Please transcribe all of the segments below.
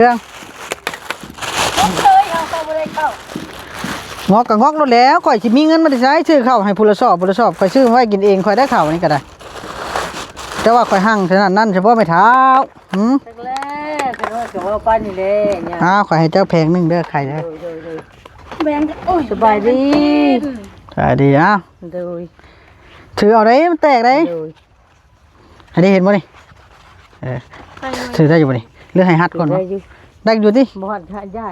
เรื่องงอกกับงอกรถแล้วข่อยสิมีเงินมาใช้ซื้อข้าวให้ผู้ละสอบข่อยซื้อไว้กินเองข่อยได้ข้าวนี่ก็ได้แต่ว่าข่อยหั่งขนาดนั้นเฉพาะไม่เท้าจักแล้ก็ว่าป้านี่แหละเนี่ยข่อยให้เจ้าแพงนึงเด้อไข่เด้อแบ่งโอ้ยสบายดีสบายดีโดยถือเอาได้มันแตกได้ให้ได้เห็นบ่นี่ถือได้อยู่บ่นี่เลือกให้ฮัดก่อนได้อยู่ติบ่ฮัดย่า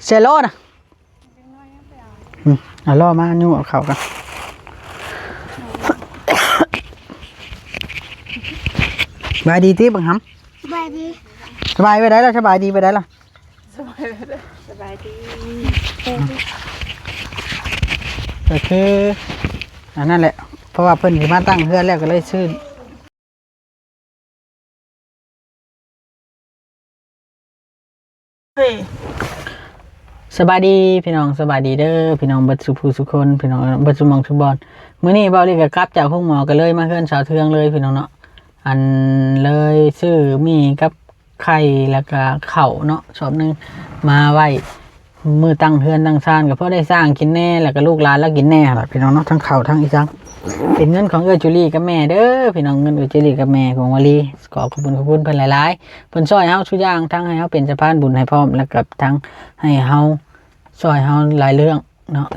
เซโลนะล่อมายุ่งเอาเข้ากันสบายดีที่บังคับสบายดีสบายไปได้แล้วสบายดีไปได้แล้วสบายดีก็คือนั่นแหละเพราะว่าเพิ่นสิมาตั้งเฮือนแล้วก็เลยชื่อสบายดีพี่น้องสบายดีเด้อพี่น้องเบิดสุภูสุคนพี่น้องเบิดสุมองสุบอลมื้อนี้เบาลี่ก็กลับจากห้องหมอก็เลยมาเฮือนสาวเทืองเลยพี่น้องเนาะอันเลยซื้อมีกับไข่แล้วก็ข้าวเนาะชอบนึงมาไว้มือตั้งเฮือนตั้งซ่านก็เพราะได้สร้างกินแน่แล้วก็ลูกหลานแล้วกินแน่ล่ะพี่น้องเนาะทั้งข้าวทั้งอีสังเป็นเงินของเอื้อจุลีกับแม่เด้อพี่น้องเงินเอื้อจุลีกับแม่ของวลีขอบคุณเพิ่นหลายๆเพิ่นช่วยเฮาทุกอย่างทั้งให้เฮาเป็นสะพานบุญให้พร้อมแล้วก็ทั้งให้เฮาช่วยเฮาหลายเรื่องเนาะ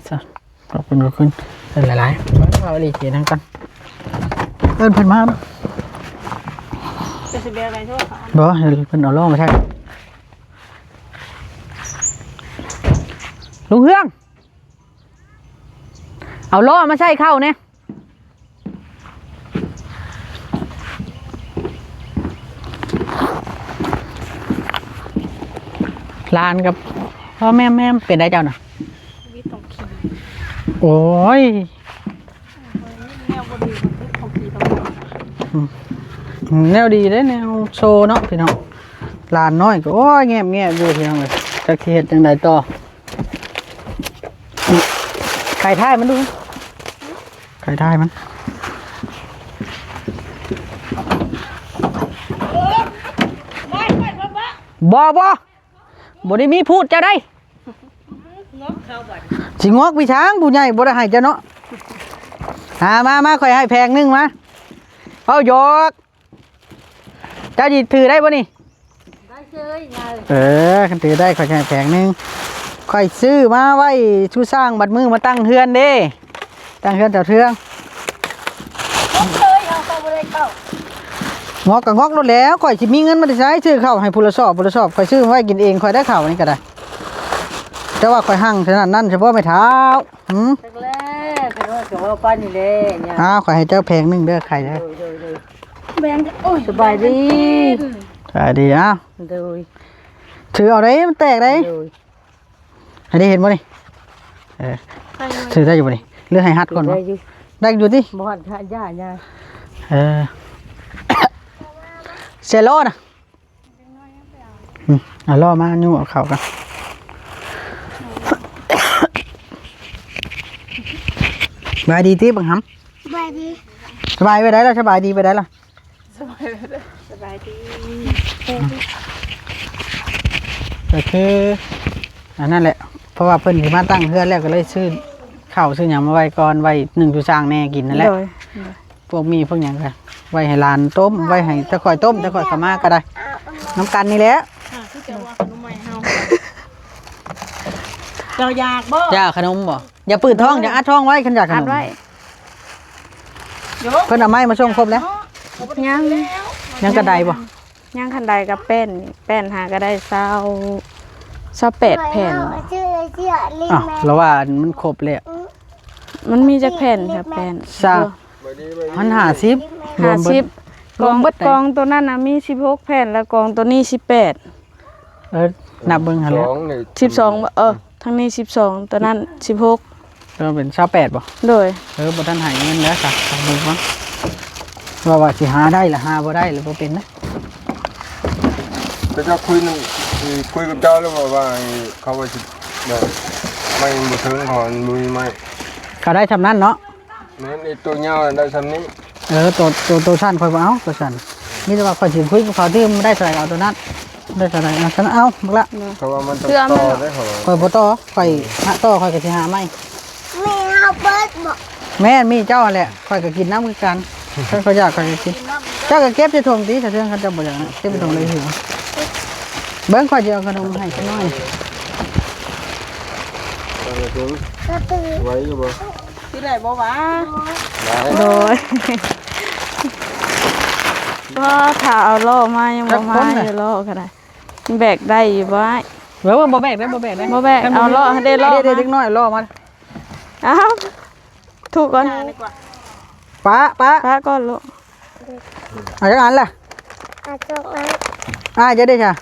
ขอบคุณเพิ่นหลายๆเอาวลีเขียนทั้งกันเพิ่นมาเนาะจะสิเบียร์อะไรทั่วค่ะบ่เพิ่นเอาล่อมาใช่ลุงเฮืองเอาล่อมาใส่เข้าเนี่ยลานกับพ่อแม่เป็นได้เจ้าน่ะวิตองขี่โอ้ยแนวบดีของขี่แนวดีได้แนวโชว์เนาะพี่น้องลานน้อยก็โอ้ยแง่อยู่พี่น้องเลยจะเฮ็ดจังไดต่อไข่ท้ายมันดูไข่ท้ายมันบ่ได้มีพูดเจ้าได้สิงอกพี่ช้างผู้ใหญ่บ่ได้ให้เจ้าเนาะมาข่อยให้แพงนึงมาเอาหยอกเจ้าสิถือได้บ่นี่ได้เชยคันถือได้ข่อยให้แพงนึงข่อยซื้อมาไว้ชูสร้างบัดมือมาตั้งเฮือนเด้ตั้งเฮือนเจ้าเทืองงอกกับงอกรถแล้วข่อยสิมีเงินมาใช้ซื้อข้าวให้ผู้ละสอบข่อยซื้อไว้กินเองข่อยได้ข้าวนี่ก็ได้แต่ว่าข่อยหั่งขนาดนั้นเฉพาะไม่เท้าจักแล้วก็ว่าป้านี่แหละเนี่ยข่อยให้เจ้าแพงนึงเด้อไข่เด้อแบ่งโอ้ยสบายดีสบายดีโดยถือเอาได้มันแตกได้ให้ได้เห็นบ่นี่ถือได้อยู่บ่นี่เลือกให้ฮัดก่อนได้อยู่ติบ่ฮัดย่าเซโลนะล่อมายุ่งเอาเข้ากันสบายดีที่บังคับสบายดีสบายไปได้แล้วสบายดีไปได้แล้วสบายดีก็คือนั่นแหละเพราะว่าเพิ่นสิมาตั้งเฮือนแล้วก็เลยซื้อข้าวซื้อหยังมาไว้ก่อนไว้1จุสร้างแน่กินนั่นแหละพวกมีพวกหยังก็ไว้ให้หลานต้มไว้ให้ตะข่อยต้มตะข่อยขม่าก็ได้น้ำกันนี่แหละคือจะว่าขนมใหม่เฮาเจ้าอยากบ่อยากขนมบ่อย่าปืดท้องอย่าอัดท้องไว้คันอยากขนมเพิ่นเอาไม้มาส่งครบแล้วยังกระไดบ่ยังคันใดกับแป้นหาก็ได้28แผ่นแล้วว่ามันครบเลยมันมีจักแผ่นครับแป้นมัน50กองเบิดกองตัวนั้นน่ะมี16แผ่นแล้วกองตัวนี้18นับเบิ่งหั่นแหละ12ทั้งนี้12ตัวนั้น16เป็น28บ่โดยบ่ทันให้เงินแล้วจ้ะเบิ่งก่อนว่าสิหาได้ล่ะหาบ่ได้หรือบ่เป็นนะแต่เจ้าคุยกับเจ้าแล้วว่าเขาว่าสิแบบไม่บ่ถึงถอนมือไม่ก็ได้ทำนั้นเนาะแม่นไอ้ตัวยาวได้ซำนี้ตัวชั้นค่อยบ่เอาตัวชั้น มีแต่ว่าข่อยสิคุยกับเขาที่มันได้เท่าไหร่เอาตัวนั้นได้เท่าไหร่เอาฉันเอาบักละ เพราะว่ามันต้องต่อได้เหรอ ข่อยบ่ต่อข่อยหาต่อข่อยก็สิหาใหม่ แม่เอาเบิดบอก แม่นมีเจ้าแหละข่อยก็กินน้ำคือกันฉันเขาอยากข่อยก็กินเจ้าก็เก็บใส่ถุงติถ้าเทื่อเขาจะบ่อยากนะเก็บใส่ถุงเลยหิวเบิ่งข่อยสิเอาขนมให้สักหน่อย ถึง กระตือ ไว้อยู่บ่ ที่ไหนบ่วะ ได้ โดยก็ถ้าเอาโล่มายังบ่มาอยู่โล่ก็ได้แบกได้อยู่บ่ไอ้ เว้ยบ่แบกได้บ่แบกได้ บ่แบกเอาล่อให้ได้ล่อ เด็ มา กน้อยล่อมา อ้าวถูกก่อน ป้า ป้าก่อนลูก เอาจังอันล่ะ อาจงนั้น จะได้จ้ะ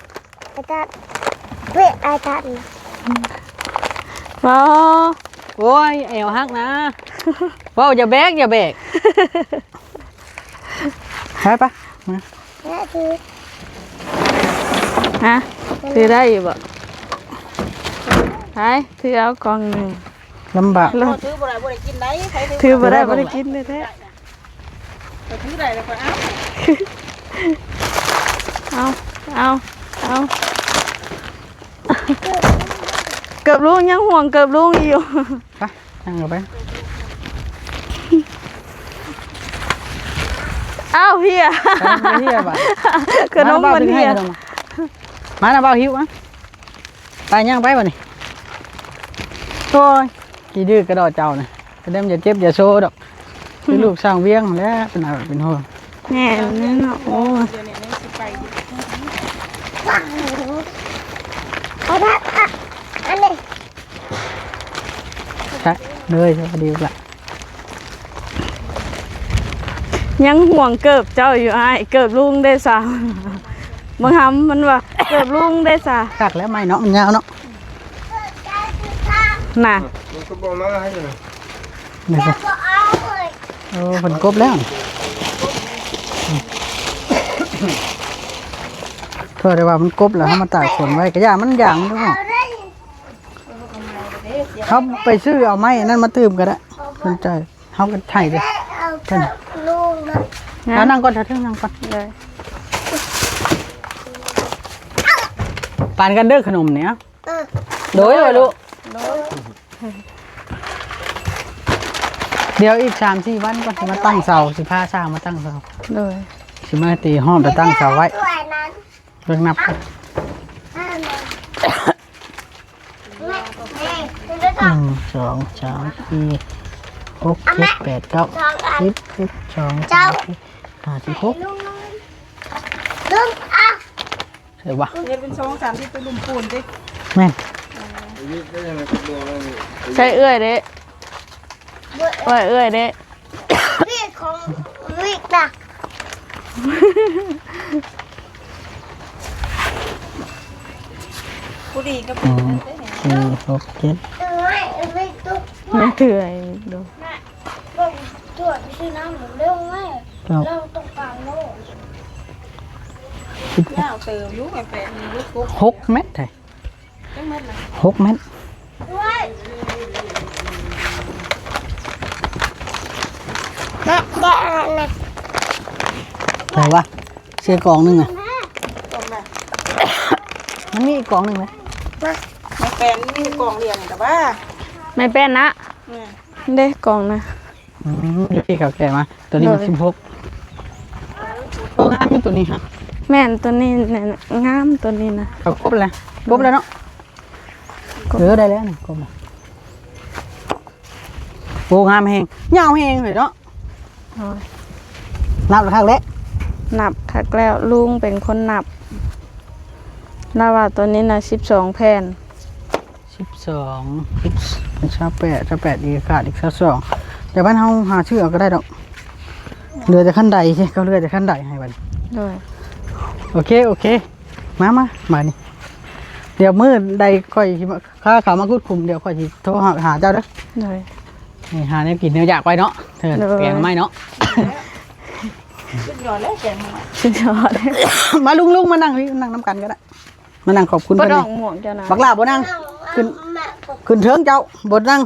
อาจารย์เว้ยอาจารย์ บ่ โอ้ยแอวฮักนะว้าวอย่าแบกไปปะ แม่ถือ ฮะถือได้อยู่บ่ไปถือเอากล่องหนึง ลำบาก แล้ว ถือบ่ได้กินได้ใคร ถือบ่ได้บ่ได้กินเลยแท้ ถือได้แล้วก็เอา เอาเกือบลุงยังห่วงเกือบลุงอยู่ ไปนั่งเอาไป อ้าวเฮีย ไปเฮียบ่ ขนมมันเฮีย มาหน้าเบาหิวอ่ะไปย่างไปบ่นี่โอ้ยกี่ดื้อกระโดดเจ้าน่ะจะได้อย่าเจ็บอย่าโซ่ดอกคือลูกสร้างเวียงแล้วเป็นอะไรเป็นห่วง แม่นี่เนาะโอ้ย อาจารย์อันนี้ ใช่เลยใช่พอดีละ ยังห่วงเกือบเจ้าอยู่อ้ายเกือบลุงได้ซะบางคำมันว่าเกือบลุงได้ซะ กักแล้วไม่เนาะมันยาวเนาะ น่ะ มันก็บ่มาให้เลย นี่ก็ ก็เอาเลย โอ้ผลกบแล้วเพื่อได้ว่ามันกบแล้วเขามาตากฝนไว้กระยามันอย่างด้วย เอาได้ เขาไปซื้อเอาไม้นั่นมาตื่มก็ได้สนใจเขาก็ไถ่เลย เอาเถอะลุงนะ แล้วนั่งก่อนเถอะเถอะนั่งก่อน เลย ปานกันเด้อขนมเนี้ย เออ โดยลูกเดี๋ยวอีก3-4 วันก่อนสิมาตั้งเสาสิพาสร้างมาตั้งเสา เลย สิมาตีห้องไปตั้งเสาไว้ ด้วยนั้น เรื่องนับกัน แม่แม่ 1 2 3 4 6 7 8 9 10 11 12 13 14 ลุงลุงอ่ะ 15 ใช่ปะ เฮ็ดเป็น2-3ที่ไปลุมปูนดิ แม่น นี่ก็ยังก็บ่แล้วนี่ ใช่เอื้อยเด้เอื้อยเด้ พี่ของวิกนะ ผู้ดีก็ 4 6 7 ตัวไม่ไม่ตุ๊ก ไม่เถื่อยดู บอกตรวจชื่อน้ำหนูเร็วไหม 9 เราต้องการโลก ยาวเติมลูกแปะลูกกุ๊ก 6 เมตรไทย จังเม็ดน่ะ 6 เมตร ด้วยแม่แกอะไรนะ ไหนวะเสื้อกล่องหนึงอ่ะ แม่ ต้มน่ะ มันมีอีกกล่องหนึงไหม มาแปะนี่กล่องเรียงแต่ว่า ไม่เป็นนะเด้กล่องนะ เดี๋ยวพี่เขาแก่มา ตัวนี้มัน เลย 16โอ้งามอยู่ตัวนี้ฮะ แม่นตัวนี้เนี่ยงามตัวนี้นะ เขาครบแล้วครบแล้วเนาะเหลือได้แล้วนี่ครบแล้วโอ้งามแหงยาวแหงเลยเนาะ โอ้ย นับแล้วครั้งแรก นับคักแล้วลุงเป็นคนนับแล้วว่าตัวนี้นะ12 แผ่น 12 18อีกขาดอีก22แต่บ้านเฮาหาชื่อเอาก็ได้ดอกเหลือแต่ขั้นใดใช่เขาเหลือแต่ขั้นใดให้บัดนี้ ด้วย โอเคมานี่เดี๋ยวมื้อใดค่อยสิมาข้าเขามาคุดคุมเดี๋ยวค่อยสิโทรหาเจ้าเด้อ ด้วย นี่หาแนวกินแนวอยากไปเนาะเถิด เด้อ แกงไม่เนาะ ขึ้นยอดแล้วแกงมา สุดยอด มาลุงมานั่งพี่นั่งน้ำกันก็ได้มานั่งขอบคุณ บ่ เพิ่น ดอ นี่ กหมวกเจ้านะ บักลาบ่นั่งขึ้น แม่บอก ขึ้นเทิงเจ้าบ่นั่ง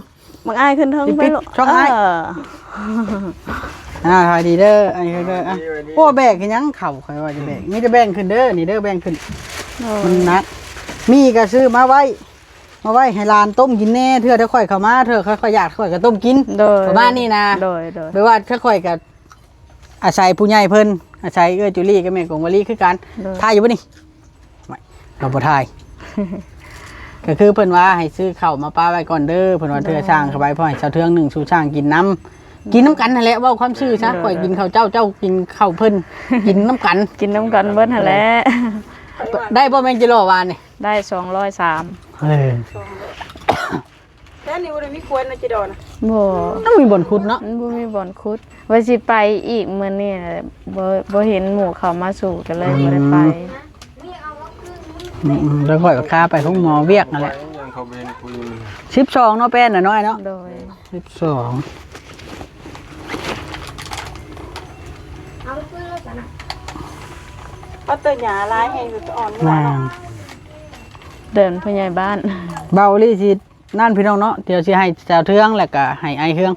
บักอ้ายขึ้นเทิง ปิด ไปลูก ช่องอ้าย เ สบายดีเด้ออันนี้เด้ออ่ะโอ้แบกคือหยังเข่าใครว่าจะแบกมีแต่แบงขึ้นเด้อนี่เด้อแบงขึ้นมันหนักมีก็ซื้อมาไว้ให้หลานต้มกินแน่เถื่อถ้าข่อยเข้ามาเถื่อค่อยอยากข่อยก็ต้มกิน โดย ประมาณนี้นะ โดย แปลว่าถ้าข่อยก็อาศัยผู้ใหญ่เพิ่นอาศัยจุลี่กับแม่กงวลีคือกันทายอยู่บ่นี่ไม่เราบ่ทาย ก็คือเพิ่นว่าให้ซื้อข้าวมาป้าไว้ก่อนเด้อเพิ่นว่าเทื่อช่างเข้าไปเพราะให้ชาวเทืองหนึ่งสู่ช่างกินน้ำกันนั่นแหละเว้าความซื่อซะข่อยกินข้าวเจ้ากินข้าวเพิ่น กินน้ำกัน กินน้ำกันเบิ้ลหั่นแหละ ได้บ่แม่นจิโลวานนี่ ได้203 แต่นี่บ่ได้มีควรนะจิดอนะ บ่ ต้องมีบ่อนขุดเนาะ มันบ่มีบ่อนคุดว่าสิไปอีกมื้อนี้แหละบ่เห็นหมู่เขามาสู่กันเลยบ่ได้ไป แล้วข่อยก็พาไปห้องหมอเวียกนั่นแหละ ยังเขาเป็นคุย 12เนาะแป้นน่ะน้อยเนาะ โดย 12 เอาไปซื้อแล้วกันนะ เอาแต่หญ้าลายให้อ่อน นาง เดินผู้ใหญ่บ้าน เบาลี่สินั่นพี่น้องเนาะเดี๋ยวสิให้เจ้าเทืองแล้วก็ให้ไอ้เทือง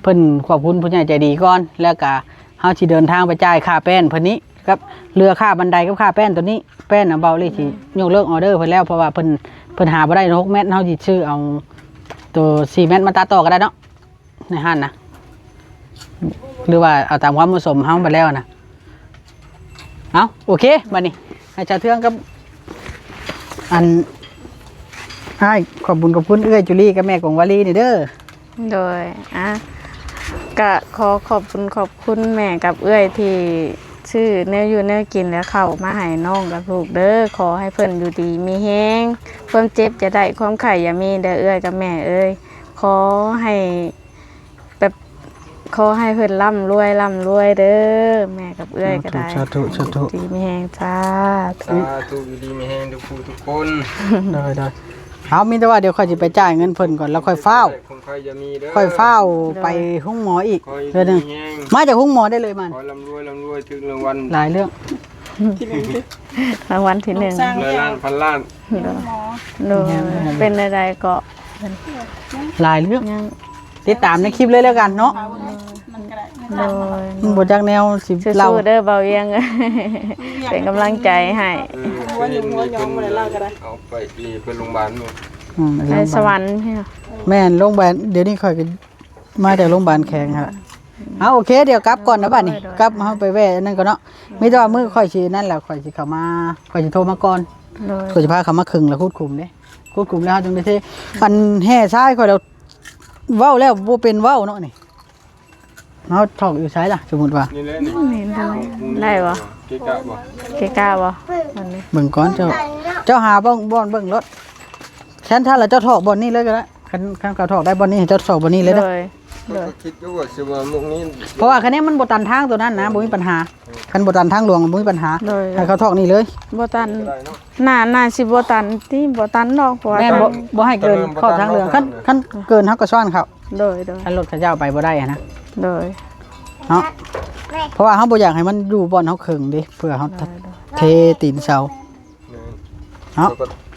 เพิ่นขอบคุณผู้ใหญ่ใจดีก่อนแล้วก็เฮาสิเดินทางไปจ่ายค่าแป้นเพิ่นนี้กับเรือค่าบันไดกับค่าแป้นตัวนี้แป้นน่ะเบาลี่สิยกเลิกออเดอร์เพิ่นแล้วเพราะว่าเพิ่นหาบ่ได้6เมตรเฮาสิซื้อเอาตัว4เมตรมาตัดต่อก็ได้เนาะในห้านนะหรือว่าเอาตามความเหมาะสมเฮาไปแล้วนะเอาโอเคบัดนี้ให้เจ้าเทืองกับอันให้ขอบคุณเอื้อยจุลี่กับแม่กงวาลีนี่เด้อ โดยก็ขอบคุณแม่กับเอื้อยที่ชื่อแนวอยู่แนวกินแล้วเข้ามาให้น้องกับลูกเด้อขอให้เพิ่นอยู่ดีมีแฮงความเจ็บจะได้ความไข้อย่ามีเด้อเอื้อยกับแม่เอ้ยขอให้เพิ่นร่ำรวยเด้อแม่กับเอื้อยก็ได้ สาธุ ดีมีแฮงจ้า สาธุอยู่ดีมีแห้งทุกคน ได้เอามีแต่ว่าเดี๋ยวค่อยสิไปจ่ายเงินเพิ่นก่อนแล้วค่อยเฝ้า คนใครจะมีเด้อ ค่อยเฝ้าไปห้องหมออีก คอย เดือนหนึง มีแห้ง มาจากห้องหมอได้เลยมัน ขอร่ำรวยถึงรางวัล หลายเรื่อง รางวัลที่1 ร้อยล้านพันล้าน โดยเป็นอะไรก็ หลายเรื่อง ยัง ติดตามในคลิปเลยแล้วกันเนาะ โดย มันบ่จักแนวสิ สู้ เล่า ๆเด้อเบาเวียง เป็นกำลังใจให้ เคยเห็นมีคนเอาไปโรงพยาบาลนู่น ในสวรรค์ใช่ไหม แม่นโรงพยาบาลเดี๋ยวนี้ค่อยก็มาจากโรงพยาบาลแข็งครับเอาโอเคเดี๋ยวกลับก่อนนะบัดนี้กลับเฮาไปแว่นั่นก่อนเนาะมีแต่ว่ามื้อค่อยสินั่นแหละค่อยสิเข้ามาค่อยสิโทรมาก่อน โดย ก็จะพาเขามาครึ่งแล้วคูดคุมเด้คูดคุมแล้วจังได้เท่อันแห่ซ้ายค่อยเราเว้าแล้วบ่เป็นเว้าเนาะนี่เฮาถอกอยู่ซ้ายล่ะสมมุติว่า นี่แหละนี่ นี่ได้บ่ เกะกะบ่ เกล้าบ่วันนี้ เบิ่งก่อนเจ้าหาบ่อนเบิ่งรถฉันถ้าเราเจ้าถอกบ่อนนี้เลยก็ได้คันเขาถอกได้บ่อนนี้ให้เจ้าถอกบ่อนนี้เลย โด เด้อย ก็คิดอยู่ว่าสิว่ามุกนี้ เพราะว่าคันนี้มันบ่ตันทางตัวนั้นนะบ่มีปัญหาคันบ่ตันทางหลวงบ่มีปัญหา โดย ให้เขาถอกนี่เลย บ่ตัน ได้เนาะ น่าสิบ่ตันที่บ่ตันดอกเพราะว่า แม่นบ่ให้เกินขอบทางเหลืองคันเกินเฮาก็ซ่อนเขา โดย คันรถเขาเจ้าไปบ่ได้อะนะ โดย เนาะเพราะว่าเฮาบ่อยากให้มันอยู่บ่อนเฮาครึ่งเด้เพื่อเฮาเทตีนเสา เนาะ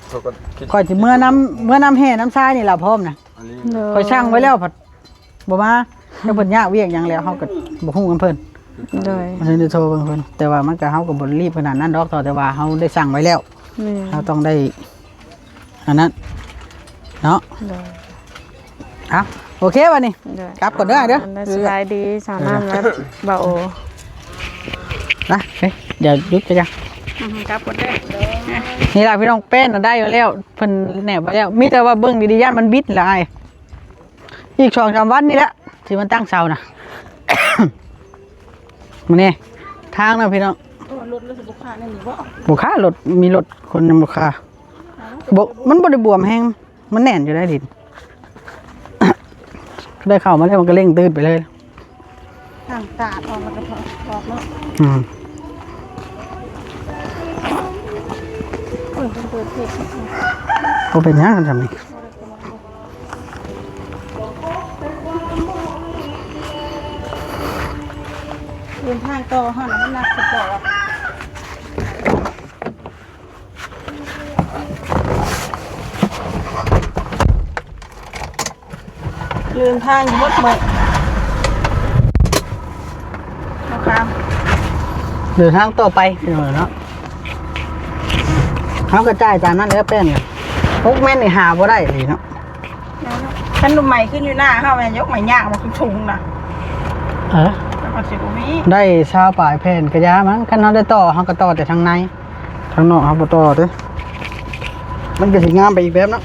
เขาก็คิด ข่อยสิเมื่อน้ำแห่น้ำทรายนี่ล่ะพร้อมนะ อันนี้ โดย ข่อยช่างไว้แล้วผัดบ่มาแล้วเพิ่นยากเวียกหยังแล้วเฮาก็บ่ฮู้กันเพิ่น โดย มันเลยได้โทรเบิ่งเพิ่นแต่ว่ามันก็เฮาก็บ่รีบขนาดนั้นดอกแต่ว่าเฮาได้สั่งไว้แล้ว นี่ เฮาต้องได้อันนั้นเนาะ โดย เอาโอเคบัดนี้ โดย กลับก่อนเด้อเด้อ อันนั้นสบายดีสาวน้ำและเบาโอ นะเฮ้ยเดี๋ยวหยุดจะจัง กลับก่อนเด้อ นี่ล่ะพี่น้องแป้นน่ะได้อยู่แล้วเพิ่นแหนบไว้แล้วมีแต่ว่าเบิ่งดีๆย่านมันบิดล่ะอ้ายอีก 2-3 วันนี่แหละสิมันตั้งเสาน่ะ มื้อนี้ทางนะพี่น้อง รถรถสิบ่ผ่านนี่บ่ บุค่ารถมีรถคนนำบุค่าบมันบริบวมแห้งมันแน่นอยู่ได้ดิน ได้เข้ามาแล้วมันก็เร่งตื้นไปเลย ทางตาดออกแล้วก็ออกเนาะ อืม เปิดเพจ เขาเป็นยังกันทำนี่ เดินทางต่อหั่นมันหนักสุดต่อเดินทางหมดหมด เดินทางต่อไปพี่น้องเนาะเขากระจายตามนั้นแล้วแป้นพวกแม่นนี่หาบ่ได้เลยเนาะ ฉันดูใหม่ขึ้นอยู่หน้าเข้าแม่ยกใหม่ยากมาชุงๆนะแล้วก็สิบวิ ได้ชาวป่ายแผ่นกระยามั้งคันเขาได้ต่อเขาก็ต่อแต่ทางในทางนอกเขาบ่ต่อเด้อมันก็สิงามไปอีกแบบเนาะ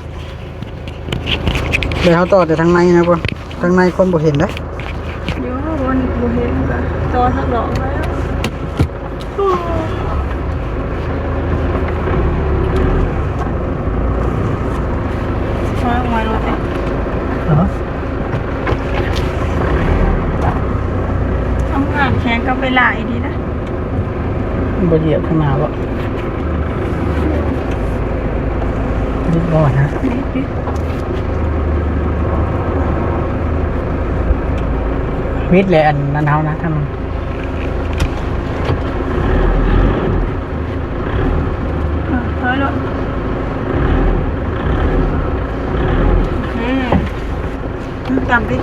เดี๋ยวเขาต่อแต่ทางในนะพ่อทางในคนบ่เห็นเด้อ เดี๋ยววันบูเห็นกันจอทั้งหลอกแล้วมาดูสิ ทำงานแข่งกับเวลาอีดีนะ บ่เหยียบข้างหน้าบ่นิดบ่นะวิทย์เลยอันนั้นเฮานะทำ เฮ้ยลูกจำดิน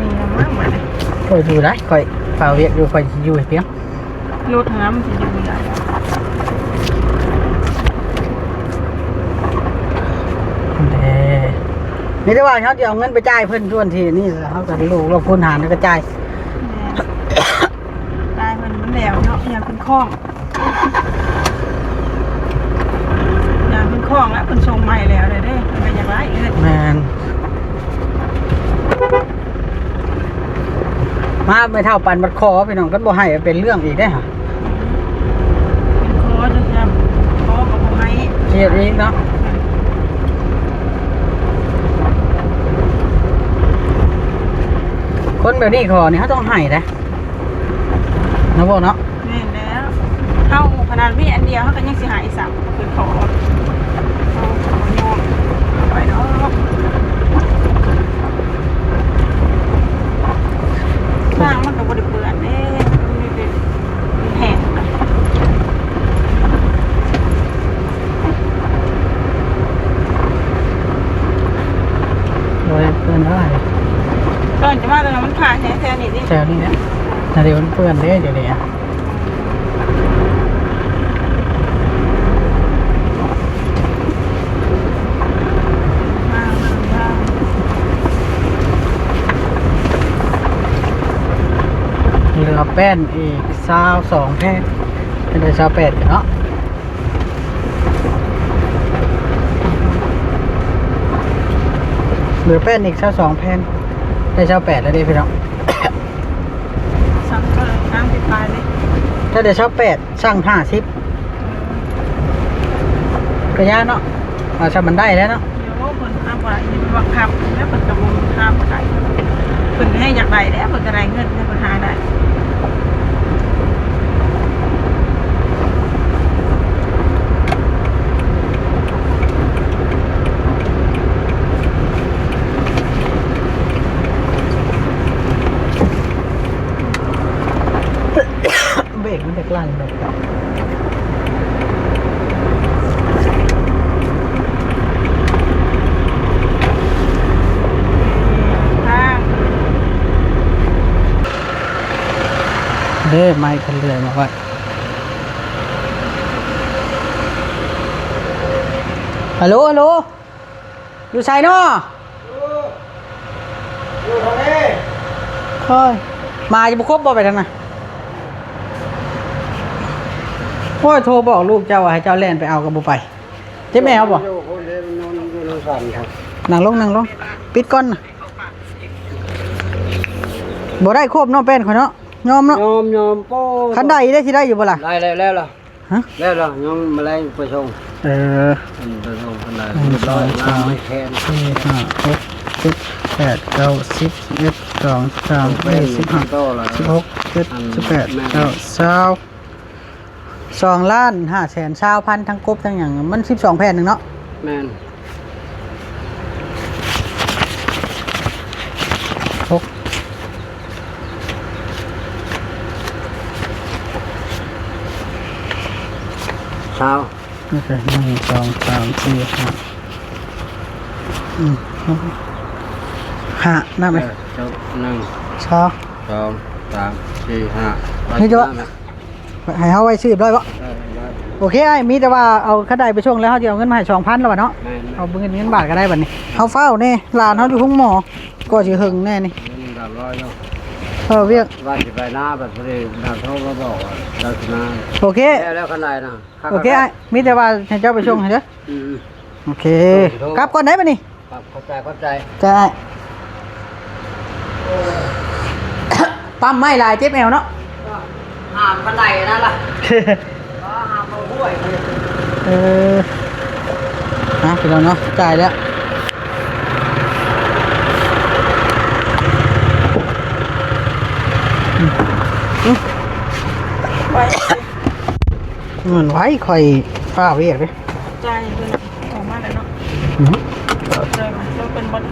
ี่นะมากมาเลย ค่อยดูได้ค่อยเฝ้าเวียกอยู่ค่อยอยู่ให้เพียง รถน้ำมันจะอยู่ไหน นี่ได้ว่าเขาจะเอาเงินไปจ่ายเพิ่นส่วนที่นี่เขาก็รู้ว่าคนหานี่ก็จ่าย ตายมันแล้วเนาะอยากเป็นคล้องอยากเป็นคล้องแล้วเป็นทรงใหม่แล้วเลยเด้มันเป็นอย่างไรเลย แมนมาไม่เท่าปันบัดคอพี่น้องก็บ่ให้เป็นเรื่องอีกได้อฮะ เป็นคอจะทำคอกับไม้ เครียดอีกเนาะคนแบบนี้คอนี่เขาต้องให้นะนะพ่อเนาะ นี่แล้วเข้าขนาดพี่อันเดียวเขาก็ยังสิหายสับเป็นคอเอาโยมไปเนาะสร้างมันกับบริเปื่อนเด้มันเป็นแห้ง โดยเพื่อนเท่าไหร่ ก่อนจะมาตอนนั้นมันขาดแท้ๆนี่ดิ แถวนี้เนี่ยนาเดียวมันเพื่อนเด้อเดี๋ยวนี้ เหลือแป้นอีก22แผ่นเป็นได้28เนาะเหลือแป้นอีก22แผ่นได้28แล้วดิพี่น้อง สั่งก็เลยน้ำติดปลายเลย ถ้าได้28สั่ง50ก็ยาเนาะเอาซะมันได้แล้วเนาะ เดี๋ยวคนห้ามอะไรยินว่าขับแล้วคนกระบวนห้ามอะไรคนให้อยากได้แล้วคนจะได้เงินให้คนหาได้เบรกมันจะกลั่นแบบ ข้าง เด้ไม่คันเรือมาว่าฮัลโหลฮัลโหลอยู่ไสเนาะอยู่ทางนี้เฮ้ยมาจะบุครบบ่ไปทางน่ะโอ้ยโทรบอกลูกเจ้าว่าให้เจ้าแล่นไปเอากับบุไปเจ๊แมวบ่นั่งลงนั่งลงปิดก่อนน่ะบ่ได้ครบเนาะแป้นข่อยเนาะยอมเนาะ ยอมโป้ คันใดได้สิได้อยู่บ่ล่ะ ได้แล้วล่ะ ฮะ แล้วล่ะยอมมาแรงไปส่ง เออ ไปส่งกันได้ 1 2 3 ไม่แค้น 4 5 6 7 8 9 10 11 12 13 14 15 16 17 18 19 20 2ล้าน5แสน20,000ทั้งกบทั้งหยังมัน12แผ่นหนึงเนาะ แม่น 6 เช้า นี่คือ1 2 3 4 5 หาน้ำเลย เจ้านั่ง ชอ 2 3 4 5 นี่จะว่าให้เขาไว้ซื้อด้วยวะโอเคไอ้มีแต่ว่าเอาข้าใดไปช่วงแล้วเขาจะเอาเงินมาให้2,000แล้ววะเนาะเอาเงินบาทก็ได้บัดนี้เขาเฝ้าแน่หลานเขาอยู่ห้องหมอก็สิหึงแน่นี่ 300เนาะ เวียก ว่าสิไปหน้าแบบนี้นางโทรมาบอกว่าเราสิมา โอเค แล้วข้างในนะ โอเคไอ้มีแต่ว่าให้เจ้าไปช่วงให้เด้อโอเคกลับก่อนได้บัดนี้ ครับเข้าใจ จะ ปั๊มไม่ลายเจ็บแอวเนาะ ห้ามกันไดนั่นล่ะห้ามเอาห้วย นะพี่เราเนาะจ่ายแล้วเหมือนไว้คอยฟ้าเวียกเลย ใจเพิ่นออกมาแล้วเนาะใจมันเราเป็นบอล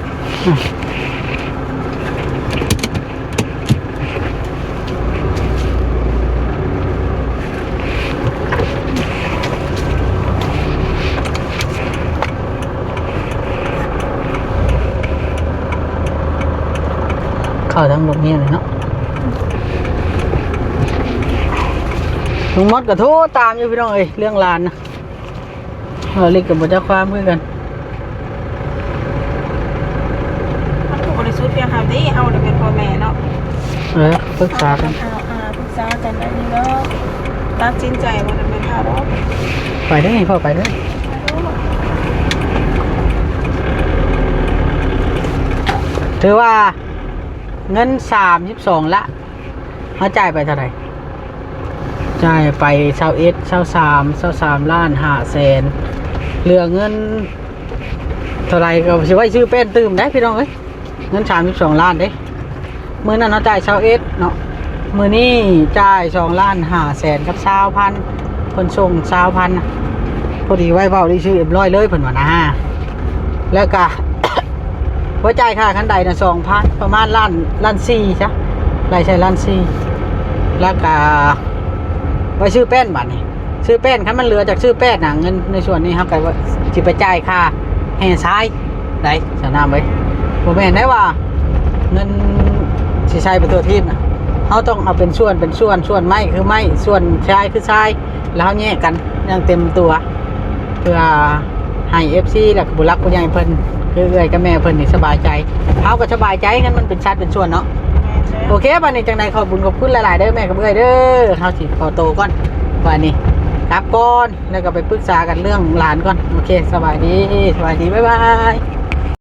เข้าทางลงเนี่ยเลยเนาะลุงมดกับโทษตามอยู่พี่น้องเอ้ยเรื่องลานนะเล็กกับบทความเพื่อกัน มันถูกบริสุทธิ์เพียงหาดีเอาเป็นพ่อแม่เนาะ ปรึกษากัน ปรึกษากันได้นี่แล้วตัดสินใจว่าจะเป็นท่าร้อง ไปได้ไงพ่อไปได้ถือว่าเงิน32ละเขาจ่ายไปเท่าไหร่จ่ายไป23 ล้าน5 แสนเหลือเงินเท่าไหร่ก็สิไว้ซื้อเป็นตื่มได้พี่น้องเอ้ยเงิน32 ล้านเด้มื้อนั้นเขาจ่ายเนาะมื้อนี้จ่าย2 ล้าน5 แสนกับ20,000เพิ่นส่ง20,000พอดีไว้เว้าได้ชื่อเรียบร้อยเลยเพิ่นว่านะแล้วก็ หัวใจายค่าคันใดนะ2,000ประมาณล้าน4จ้ะรายใช้ล้าน4แล้วก็ไว้ซื้อแป้นบัดนี้ซื้อแป้นคันมันเหลือจากซื้อแป้นน่ะเงินในส่วนนี้เฮาก็ว่าสิไปจ่ายค่าแห่ทรายได้สนามไว้บ่แม่นได้ว่าเงินสิใช้ไปตัวทีมน่ะเฮาต้องเอาเป็นส่วนไม้คือไม้ส่วนทรายคือทรายแล้วเฮาแยกกันอย่างเต็มตัวเพื่อให้ FC แล้วก็ผู้รักผู้ใหญ่เพิ่นคือเอื้อยกับแม่เพิ่นนี่สบายใจเฮาก็สบายใจงั้นมันเป็นชัดเป็นส่วนเนาะโอเคบัดนี้จังได๋ขอบคุณหลายๆเด้อแม่กับเอื้อยเด้อเฮาสิขอโตก่อนบัดนี้กลับก่อนแล้วก็ไปปรึกษากันเรื่องหลานก่อนโอเคสบายดีบ๊ายบาย